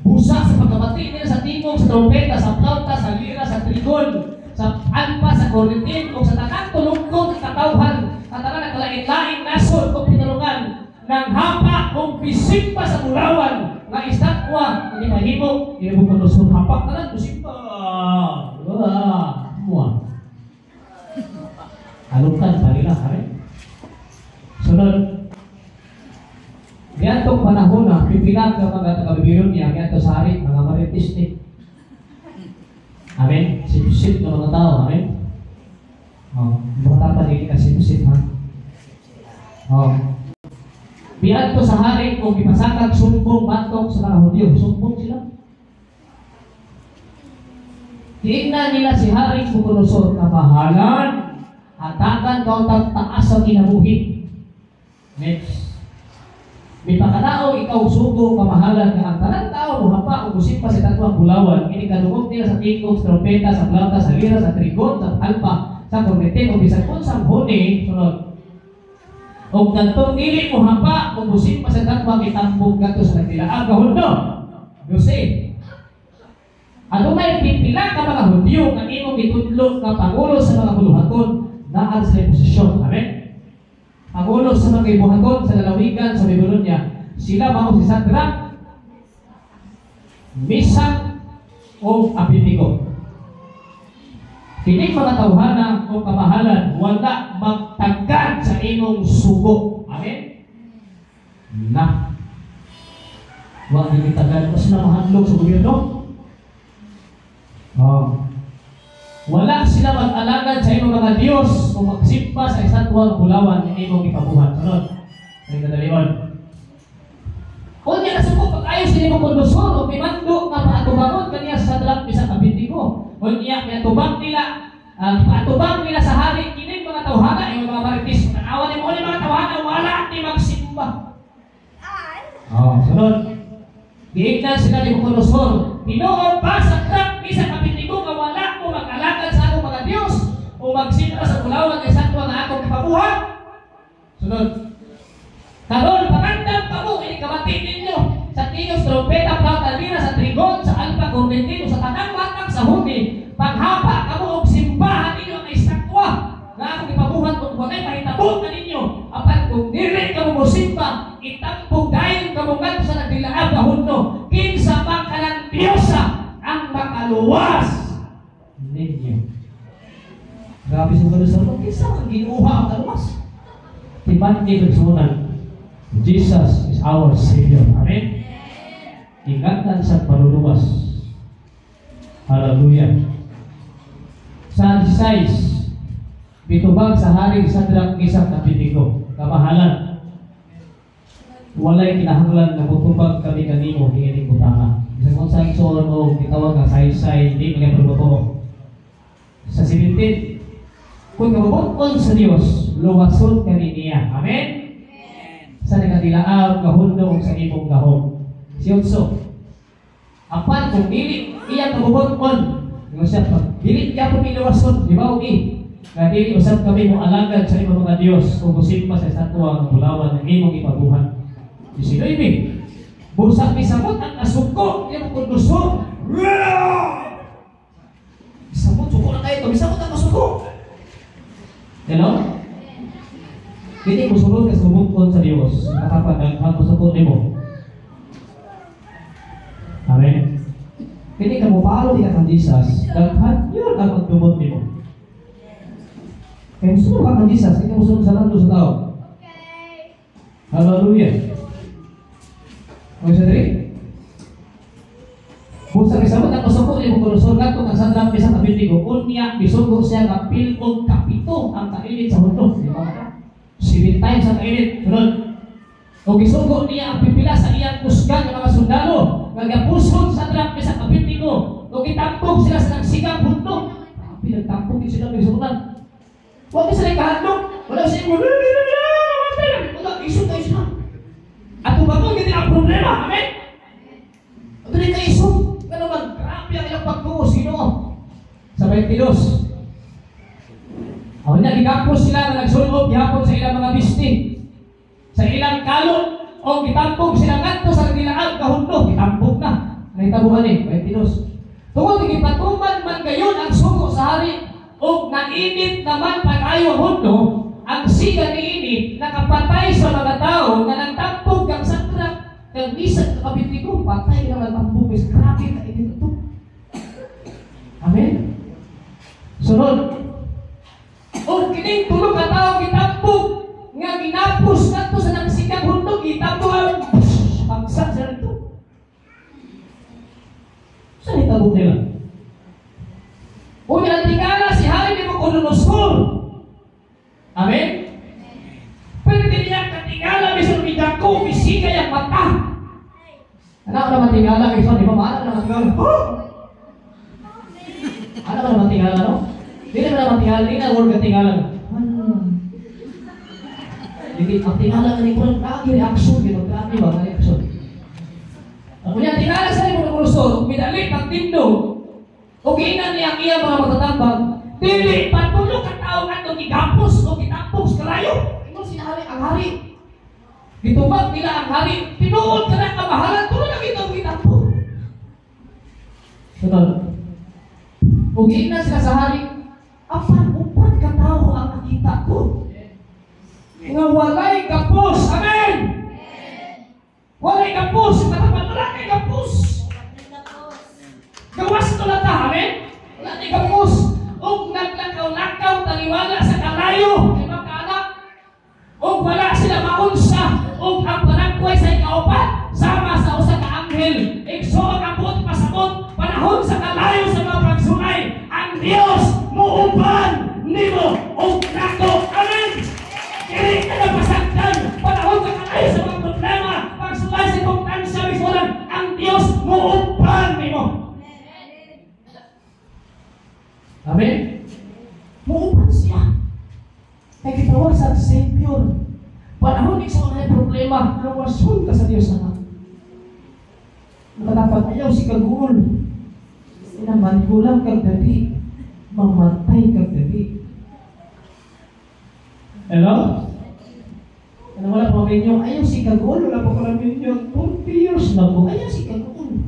busa sa pagkabati nila sa tingog, sa trompeta, sa flauta, sa lira, sa trigon, sa alpa, sa kornetin, o sa tanang tulungkod at katawhan, at tanang nagkalain-laing nasod o pinulungan ng hapa kung bisimba sa Bulawan nga estatwa hindi mahimo, hindi mo kondosyon hapak na lang, bisimba. Mua. Alutan, palila, kare. Sunod, diantong panahon na pipilang ka mga taga-bibiro niya, dianto sa hari, mga maritistik. Amen? Sip-sip na mga tao, amen? Mga tata hindi ka sip-sip, ha? Dianto sa hari, kung ipasakag sumbong batok sa mga Hudyo, sumbong sila. Tingnan nila si Hari Nabucodonosor, kamahalan, hatagan kau taas ang inabuhi. Next. May pakanao, ikaw sugo, kamahalan nga ang talang tao, muhapa, ubusin pa sa tatwang Bulawan, inikalungog nila sa tingkog, sa trompeta, sa flauta, sa lira, sa trigon, sa alpa, sa kornete, o bisan kung sa huni, sunod. O gantong dili muhapa, ubusin pa sa tatwang itambog gato sa nagdilaan, kahundo. Yose. Ano may pipila ka mga Hudyo ang imong itudlo na pangulo sa mga buluhaton na sa posisyon. Amen? Pangulo sa mga ibuhaton sa lalawigan sa Babylonia, sila mga si Sadrak, Misak, o Abednego. Kining mga tawhana o kamahalan wala magtagad sa imong sugo. Amen? Na. Wala hindi tagad. Mas na mahandlog sa gobyerno. Wala sila mag-alagad sa imong mga Diyos kung magsimpa sa estatwang Bulawan na imong ipabuhat. Sunod. Ay kadalion. Kung niya nasuko pag-ayos sa imong kondosyon o pimando nga paatubangon kaniya sa Sadrak, Misak, Abednego. Kung niya pinatubang nila, paatubang nila sa hari, kining mga tawhana, yung mga maritis, awan ni mo mga tawhana, wala ni magsimba. Sunod. Giignan sila ni Nabucodonosor, Pinoon pa sa Sadrak, Misak, Abednego nga wala mo mag-alagad sa akong mga Diyos o magsimba sa Bulawan ng estatwa nga akong ipabuhat. Sunod. Karon pagandang pa mo, inikabati ninyo sa tingos, trompeta, flauta, lira, sa trigon, sa alpa, kornetin, sa tanang batang sa huni, paghapa kamo og simbahan ninyo ang estatwa nga akong ipabuhat kung walay mahitabot na ninyo. Apan kung dili kamo mosimba, itampo gayon kamo ngadto sa nagdilaab nga hundo, kinsa man kanang Diyosa ang makaluwas ninyo. Grabe sa Nabucodonosor, kinsa man ginuha ang kaluwas? Tiban ni Pagsunan, Jesus is our Savior. Amen? Ingatan sa paluluwas. Hallelujah. Sa 16, bitubag sa hari Sadrak, Misak, Abednego, kamahalan. Walay kinahanglan na butubag kami kanimo hingining butanga. Isang kung sa igsoon o kitawag nga say-say, hindi mga perbuto. Sa 17, kung kabubuton sa Diyos, luwasod kami niya. Amen? Sa nagadilaab, kahundo, sa imong gahom. Siyonso. Apan, kung dili, iya kabubuton, dili iya pumiluwasod, di ba, okay? Nga dili, usap kami mo alagad sa imong mga Diyos, kung musimpa sa estatwa ng Bulawan ng imong ipabuhan. Sino ibig? Busak ni samot ang nasuko, yung kondosyon. Samot, suko na kayo ito, samot ang nasuko. Hello? Hindi mo sunod ka sa bukod sa Diyos. Nakapagdaghan mo sa kunin mo. Amen? Hindi ka mo paalo di ka kang Jesus. Daghan yun ang magdumot mo. Kaya gusto mo ka kang Jesus. Hindi ka mo sunod sa lando sa tao. Hallelujah. Ano siya dali? Kung sa kisabot ang masuko ni Nabucodonosor gato ang Sadrak, Misak, Abednego, unya bisugo siya kapil o kapito ang kainit sa mundo. Di ba? 7 times ang kainit. Sunod. O gisugo niya ang pipila sa iyang kusgan ng mga sundalo. Nagapusod sa trap sa Abednego. O gitampog sila sa nagsigang hundog. Pinagtampog din sila ng sunan. Huwag ka sila kahandog. Wala siya mo. Wala, isog tayo sila. At kung bago, hindi ang problema. Amen? At hindi kayo isog. Pero grabe ang ilang pagbuo. Sino? Sa 22. Ang nagigapos sila na nagsulog gihapon sa ilang mga bisti. Sa ilang kalot. O gitampog sila ngadto sa kanilaan kahundog. Gitampog na. Naitabuhan eh. 22. Tungkol gipatuman man gayon ang sugo sa hari. O nainit naman pag-ayo hundo. Ang siga ni init nakapatay sa mga tao na nagtampog kang sakrak kang nisag na Abednego. Patay na nagtampog. Grabe ka init ito. Amen? Sunod. O kining tulog ka tao gitampog nga ginapos nato sa nagsigang hundog gitampog ang pagsak sa nito. Saan itabog nila? O tingala si hari ni Nabucodonosor. Amen? Pero hindi niya katingala mismo midako misiga yung mata. Anak na matingala mismo, di ba? Anak na matingala. Anak na matingala, no? Hindi na matingala, hindi na word katingala. Hindi, ang tingala ka ni Kulang lagi reaksyon, gano'n, grabe ba, reaksyon. Ang kunya tingala sa ni Nabucodonosor, midalik ang tindog, o giinan niya ang iya mga matatambag, dili, patulog ang tao nga itong igapos o gitampos kalayo. Ito sinahari ang hari. Ditubag nila ang hari, tinuod ka na kamahalan, tulog na itong gitampos. Sunod. O giinan sila sa hari, upat ka tao ang nakita ko. Nga walay kapos. Amen! Walay kapos. Katapan, wala kay kapos. Gawas ito na ta. Amen? Wala kay kapos. O naglakaw-lakaw, taliwala sa kalayo. Di ba kaanak? O wala sila maunsa. O ang panagkway sa ikaupat, sama sa usa ka anghel. Igsoon ang buot pasabot, panahon sa kalayo sa mga pagsunay. Ang Diyos muuban nimo o nako. Amen! Kaya ka na pasagdan, panahon sa kalayo sa mga problema, pagsulay sa komtansya, bisulan, ang Diyos muuban nimo. Amen? Muuban siya. Kaya kitawag sa Savior. Panahon ni sa mga problema, luwasun ka sa Diyos na. Nakatapat ayaw si kagul. Inamantulang kag gabi, mamatay kag gabi. Hello? Ano wala pa minyo? Ayaw si kagul, wala pa pala minyo. 20 years na po. Ayaw si kagul.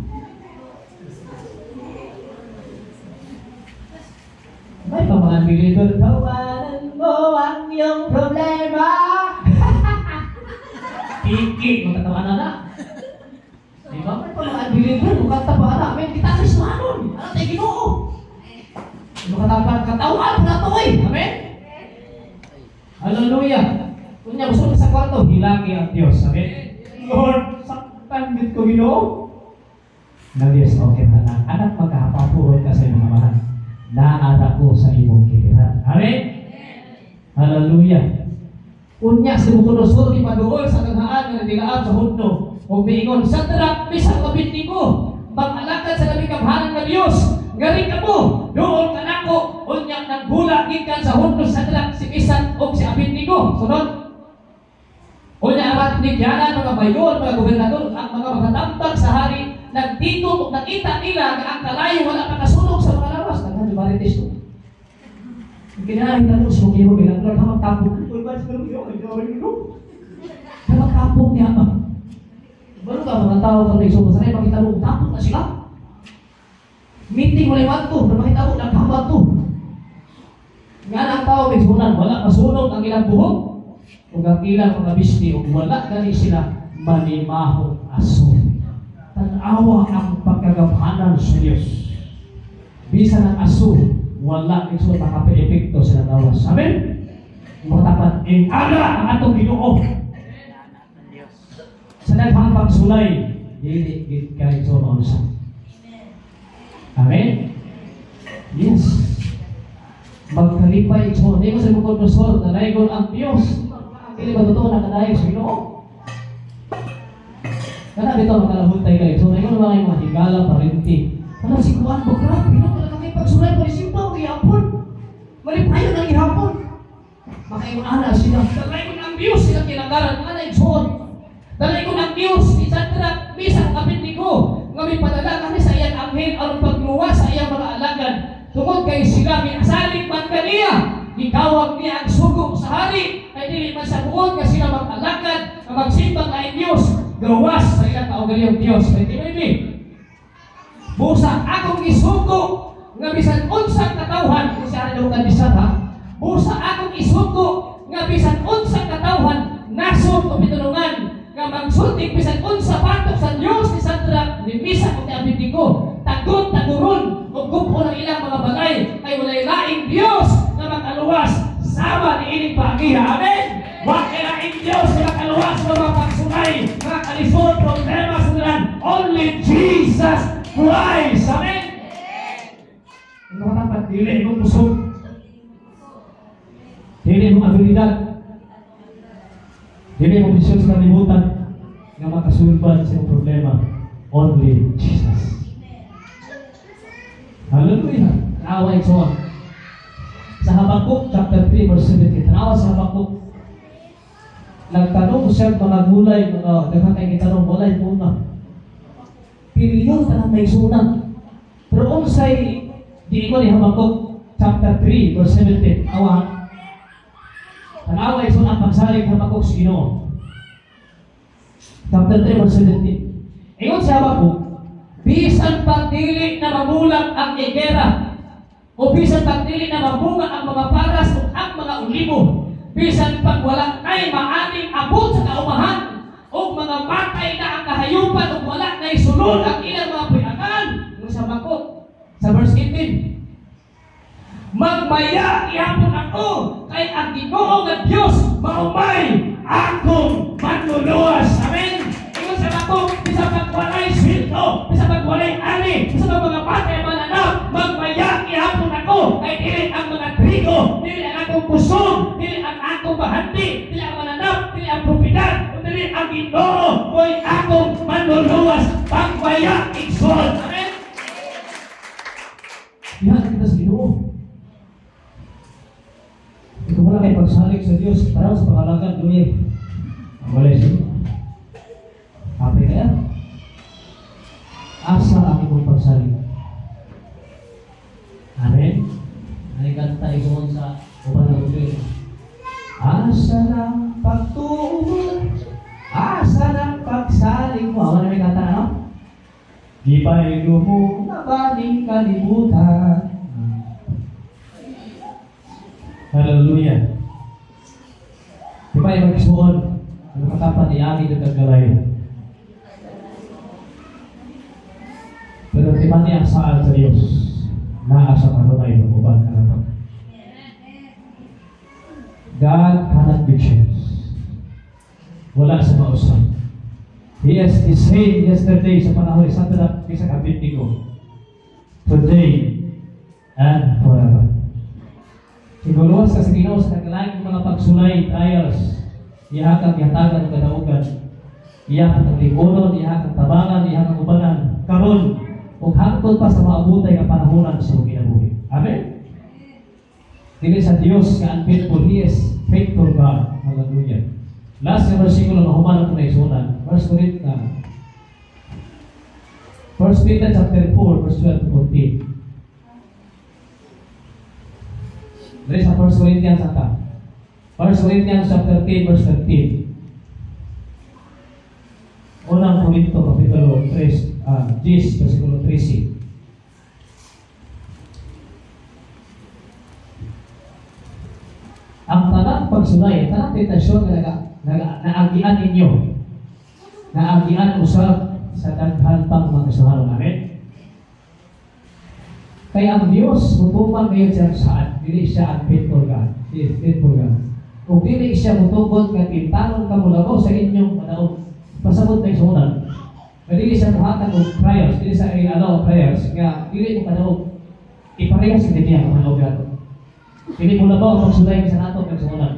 May pa mga believer, tawanan mo ang iyong problema. Kiki, magkatawanan na. Diba? May pa mga believer, bukata pa na. May kita sa Ismanon. Ano tayo Ginoo? Makatapan katawan na to eh. Amen? Hallelujah. Kunya gusto sa kwarto, hilagi ang Diyos. Amen? Lord, saktan din ko Ginoo. Na Diyos, okay na lang. Anak, magkahapapuhon ka sa mga mahal. Naada ko sa imong kiliran. Amen? Hallelujah. Kunya si Nabucodonosor ipaduol sa kaghaan nga nadilaan sa hundo. O biingon, sa trap, bisang Abednego, mag-alakad sa labing kamhanan ng Diyos. Galing ka mo, doon ka nako, unya naghula gikan sa hundo sa trap, si Bisan o si Abednego. Sunod. Unya arat nigyanan, mga bayon, mga gobernador, ang mga magatampag sa hari, nagtito, nakita nila na ang kalayo wala pa kasunog sa mga lawas. Naghan, marites to. Kinahin na mo, suki mo, bilang Lord, hamagtapog. Hamagtapog niya ba? Baru ka mga tao sa nagsubo sa rin, makita mo, tapog na sila. Meeting mo lewat to, na makita mo, nagkabat to. Nga ang tao, nagsubunan, wala masunog ang ilang buhok. Kung ang ilang mga bisti, o wala gani sila, manimahong aso. Tanawa ang pagkagabhanan sa Diyos. Bisa ng aso, wala ito makape-epekto sa nagawas. Amen? Matapat, aga ang atong Ginoo. Sa naghang pagsulay, dili kayo sa maunsa. Amen? Yes. Magkalipay ito. Hindi mo sa Nabucodonosor, nalaigon ang Diyos. Hindi ba totoo na kadayo sa Ginoo? Kana bitaw makalabuntay kayo. So ngayon mga higala parinti. Ano si Kuan mo grabe no talaga kay pagsulay pa simple kay hapon. Malipayon ang ihapon. Makayon ana sila. Dalay ko ang Dios sila kinagaran ana igsoon. Dalay ko ang Dios isatra misa kapit ko. Ngami padala kami sa iyang anghel aron pagluwas sa iyang mga alagad. Tungod kay sila minasalig man kaniya. Gikawag niya ang sugo sa hari kay dili man sa buod nga sila mag-alagad nga magsimbang kay Dios. Gawas sa ilang kaugaliyang Diyos. Maybe. Busa akong isugo nga bisan unsang katawhan. Kung siya rin ang bisan ha. Busa akong isugo nga bisan unsang katawhan. Nasod o pitulungan. Nga magsuntik bisan unsa patok sa Diyos ni Sandra. Nimisa kung niabiti ko. Tagot, taguron. Kung gupo ng ilang mga bagay. Kay walay laing Diyos nga makaluwas. Sama ni ining pagiha. Amen. Wag kailaing Diyos nga makaluwas ng mga pagsunay. Mga kalisod, problema sa nila. Only Jesus Christ. Amen. Ang mga dapat, dili mong pusog. Dili mong abilidad. Dili mong bisyon sa kalimutan. Nga makasulban sa problema. Only Jesus. Hallelujah. Tanawa ito. Sa Habakuk chapter 3 verse 17. Tanawa sa Habakuk. Nagtanong siya mga gulay, dapat ay itanong gulay muna. Piliyaw tanang may sunang. Pero unsay di ko ni Habakuk chapter 3 verse 17. Awa. Tanawa ito ang pagsalig Habakuk sa Ginoo. Chapter 3 verse 17. Ingon si Habakuk, bisan pagdili na magulang ang igera, o bisan pagdili na mamunga ang mga paras o ang mga ulibo, bisan pag wala na'y maaning abot sa kaumahan, o mga matay na ang kahayupan, o wala na'y sulod ang ilang mga piyakan. Yung sa Habakuk, sa verse 18, magmaya ihapon ako, kay ang Ginoo nga Diyos maumay akong manluluwas. Amen. Ingon sa Habakuk, bisan pag walay sweldo, bisan pag walay ani, bisan pag mga patay mananaw, magmaya ihapon ako, kay dili ang mga trigo, dili ang akong pusong, dili ang akong bahandi, dili ang mananaw, dili ang propiedad, dili ang Ginoo mo'y akong manluluwas. Pagmaya igsoon. Amen. Yan kita sa Ginoo. Ito wala kayo pagsalig sa Diyos para sa pangalagan dunia. Ang walay siya. Kapay kaya? Asa ang imong pagsalig? Amen? Naliganta ikaw sa uban na dunia. Asa ng pagtuon, asa ng pagsalig mo. Awan na may kanta na, no? Di ba mo na baling kalimutan? Hallelujah. Di ba yung magsuon? Ang katapat ni Ami ng Kagalay. Pero di ba niya saan sa Diyos? Naasa kanunay ng uban ka na. God cannot be changed. Wala sa mausap. He is the same yesterday sa panahon ni Sandra sa Kabitigo. Today and forever. Siguluwas ka sa Ginoo sa kagalaing mga pagsulay, trials, ihakang yatagan ng kadaugan, ihakang taglingonon, ihakang tabangan, ihakang ubanan, karon, kung hangtod pa sa maabutay ng panahonan sa mga kinabuhi. Amen? Dili sa Diyos ka unfaithful, He is faithful God. Hallelujah. Last na versikulo na humanap ko na isunan. Verse 1 Peter chapter 4, verse 12 to 14. Dari sa 1 Corinthians ata. 1 Corinthians chapter 10 verse 13. Unang Korinto kapitulo 3, 10 versikulo 13. Ang tanang pagsulay, tanang tentasyon na naagian ninyo. Naagian usab sa daghan pang mga kasuharon. Amen. Kaya ang Diyos, mutuman ngayon siya saan, dili siya unfaithful God. He is faithful God. Kung dili siya mutugon, nga tintanong ka mula sa inyong manaog, pasabot na isunan. Kaya dili siya muhatag o prayers, dili sa prayers, nga dili mo manaog, iparehas ka din niya ang manaog gato. Dili mo labaw ang pagsulay sa nato ng isunan.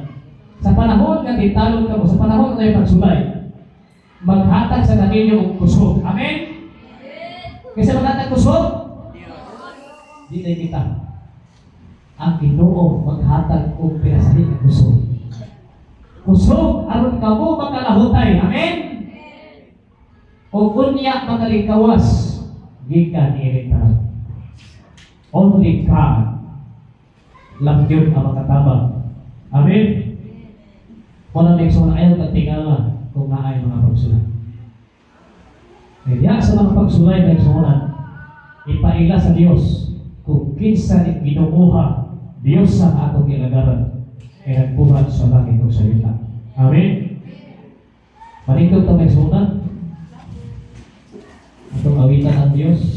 Sa panahon nga tintanong ka mo, sa panahon na yung pagsulay, maghatag sa kanila ninyo og kusog. Amen? Kasi maghatag kusog? Di na kita. Ang Ginoo maghatag og pinasalig ng kusog. Kusog aron kamo makalahutay. Amen? O kunya makalikawas gikan ni Eritrea. Only God lang yun ang makatabang. Amen? Kung na may ayaw katingala kung naay mga pagsulat. Kaya sa mga pagsulay na isunan, ipaila sa Diyos kung kinsa ni ginukuha Diyos sa atong ilagaran ay nagbuhat sa langit o salita. Amen? Manikot na may sunan. Itong awitan ng Diyos.